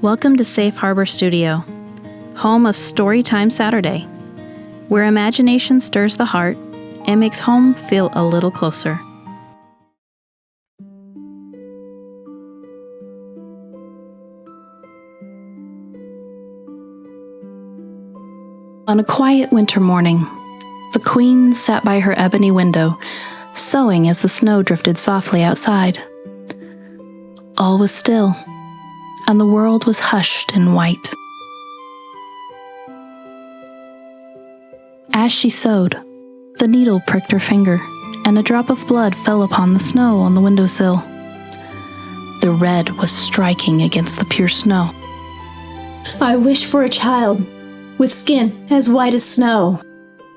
Welcome to Safe Harbor Studio, home of Storytime Saturday, where imagination stirs the heart and makes home feel a little closer. On a quiet winter morning, the Queen sat by her ebony window, sewing as the snow drifted softly outside. All was still, and the world was hushed in white. As she sewed, the needle pricked her finger, and a drop of blood fell upon the snow on the windowsill. The red was striking against the pure snow. I wish for a child with skin as white as snow,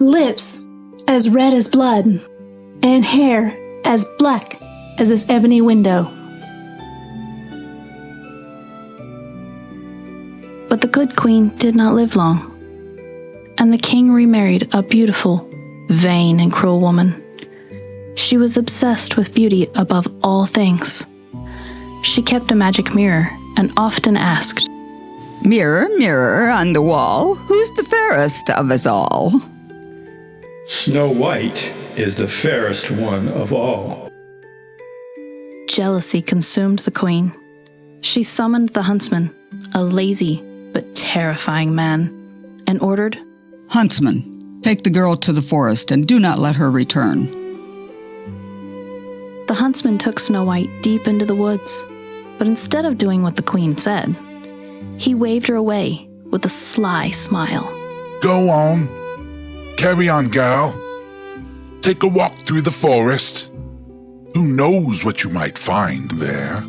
lips as red as blood, and hair as black as this ebony window. But the good queen did not live long, and the king remarried a beautiful, vain, and cruel woman. She was obsessed with beauty above all things. She kept a magic mirror and often asked, "Mirror, mirror on the wall, who's the fairest of us all?" Snow White is the fairest one of all. Jealousy consumed the queen. She summoned the huntsman, a lazy but terrifying man, and ordered, "Huntsman, take the girl to the forest and do not let her return." The huntsman took Snow White deep into the woods, but instead of doing what the queen said, he waved her away with a sly smile. Go on. Carry on, gal. Take a walk through the forest. Who knows what you might find there?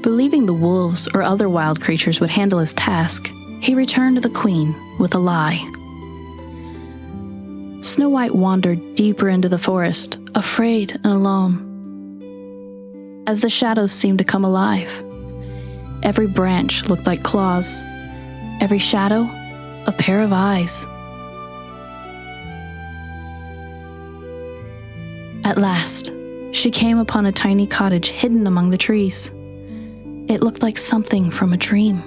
Believing the wolves or other wild creatures would handle his task, he returned to the queen with a lie. Snow White wandered deeper into the forest, afraid and alone. As the shadows seemed to come alive, every branch looked like claws, every shadow a pair of eyes. At last, she came upon a tiny cottage hidden among the trees. It looked like something from a dream.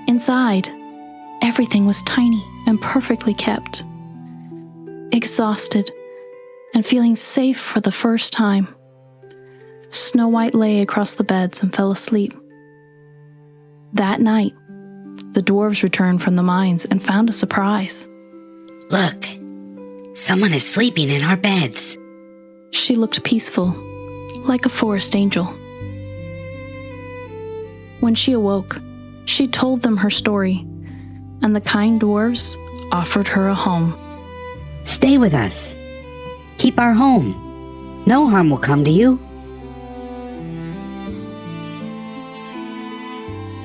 Inside, everything was tiny and perfectly kept. Exhausted and feeling safe for the first time, Snow White lay across the beds and fell asleep. That night, the dwarves returned from the mines and found a surprise. "Look, someone is sleeping in our beds." She looked peaceful, like a forest angel. When she awoke, she told them her story, and the kind dwarves offered her a home. "Stay with us. Keep our home. No harm will come to you."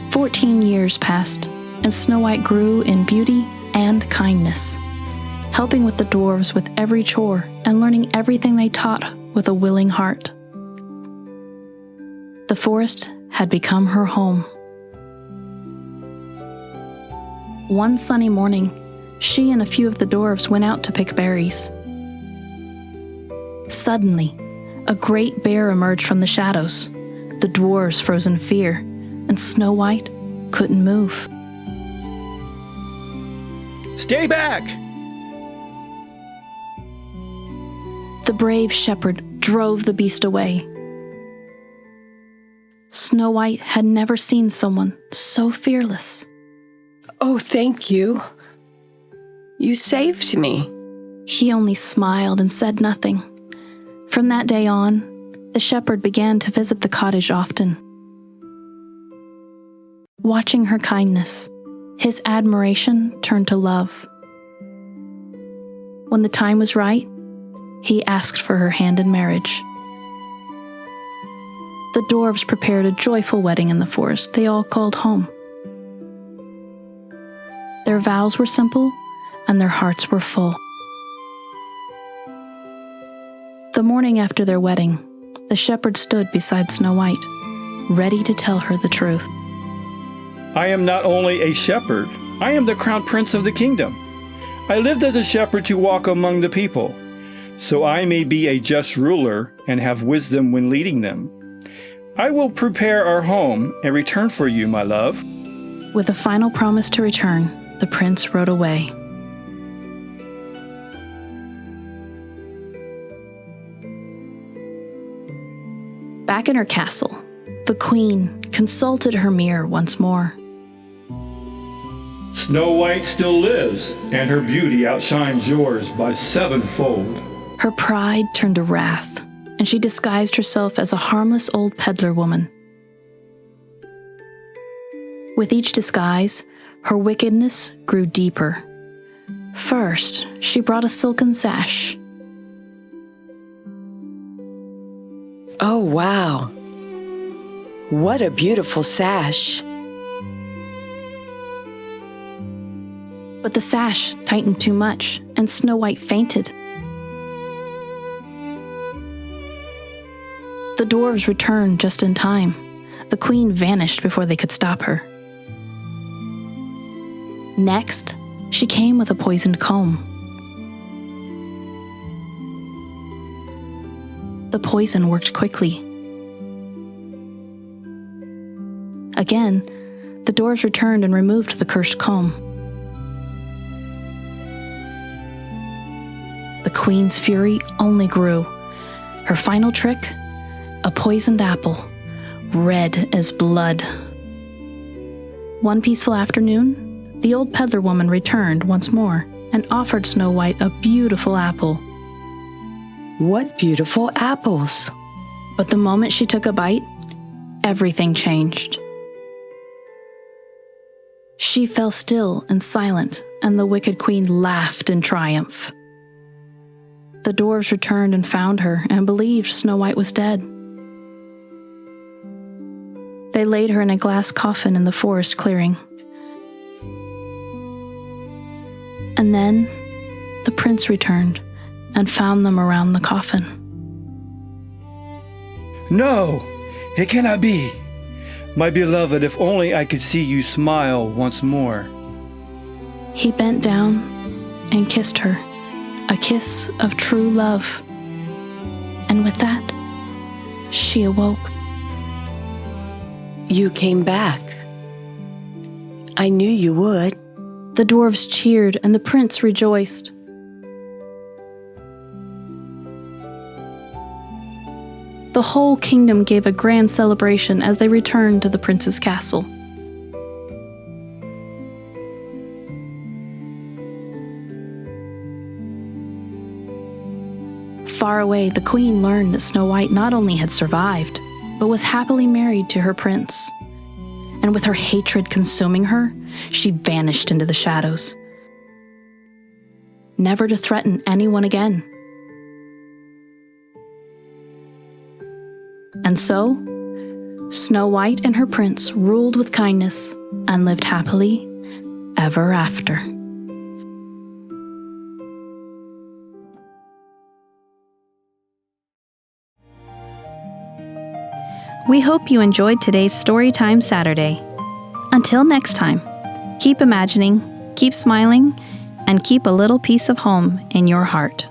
14 years passed, and Snow White grew in beauty and kindness, helping with the dwarves with every chore and learning everything they taught with a willing heart. The forest had become her home. One sunny morning, she and a few of the dwarves went out to pick berries. Suddenly, a great bear emerged from the shadows. The dwarves froze in fear, and Snow White couldn't move. Stay back! The brave shepherd drove the beast away. Snow White had never seen someone so fearless. "Oh, thank you. You saved me." He only smiled and said nothing. From that day on, the shepherd began to visit the cottage often. Watching her kindness, his admiration turned to love. When the time was right, he asked for her hand in marriage. The dwarves prepared a joyful wedding in the forest they all called home. Their vows were simple, and their hearts were full. The morning after their wedding, the shepherd stood beside Snow White, ready to tell her the truth. I am not only a shepherd, I am the crown prince of the kingdom. I lived as a shepherd to walk among the people, so I may be a just ruler and have wisdom when leading them. I will prepare our home and return for you, my love. With a final promise to return, the prince rode away. Back in her castle, the queen consulted her mirror once more. Snow White still lives, and her beauty outshines yours by sevenfold. Her pride turned to wrath, and she disguised herself as a harmless old peddler woman. With each disguise, her wickedness grew deeper. First, she brought a silken sash. Oh, wow. What a beautiful sash. But the sash tightened too much, and Snow White fainted. The dwarves returned just in time. The queen vanished before they could stop her. Next, she came with a poisoned comb. The poison worked quickly. Again, the dwarves returned and removed the cursed comb. The queen's fury only grew. Her final trick? A poisoned apple, red as blood. One peaceful afternoon, the old peddler woman returned once more and offered Snow White a beautiful apple. What beautiful apples. But the moment she took a bite, everything changed. She fell still and silent, and the wicked queen laughed in triumph. The dwarves returned and found her and believed Snow White was dead. They laid her in a glass coffin in the forest clearing. And then the prince returned and found them around the coffin. No, it cannot be. My beloved, if only I could see you smile once more. He bent down and kissed her, a kiss of true love. And with that, she awoke. You came back. I knew you would. The dwarves cheered and the prince rejoiced. The whole kingdom gave a grand celebration as they returned to the prince's castle. Far away, the queen learned that Snow White not only had survived, but was happily married to her prince. And with her hatred consuming her, she vanished into the shadows, never to threaten anyone again. And so, Snow White and her prince ruled with kindness and lived happily ever after. We hope you enjoyed today's Storytime Saturday. Until next time, keep imagining, keep smiling, and keep a little piece of home in your heart.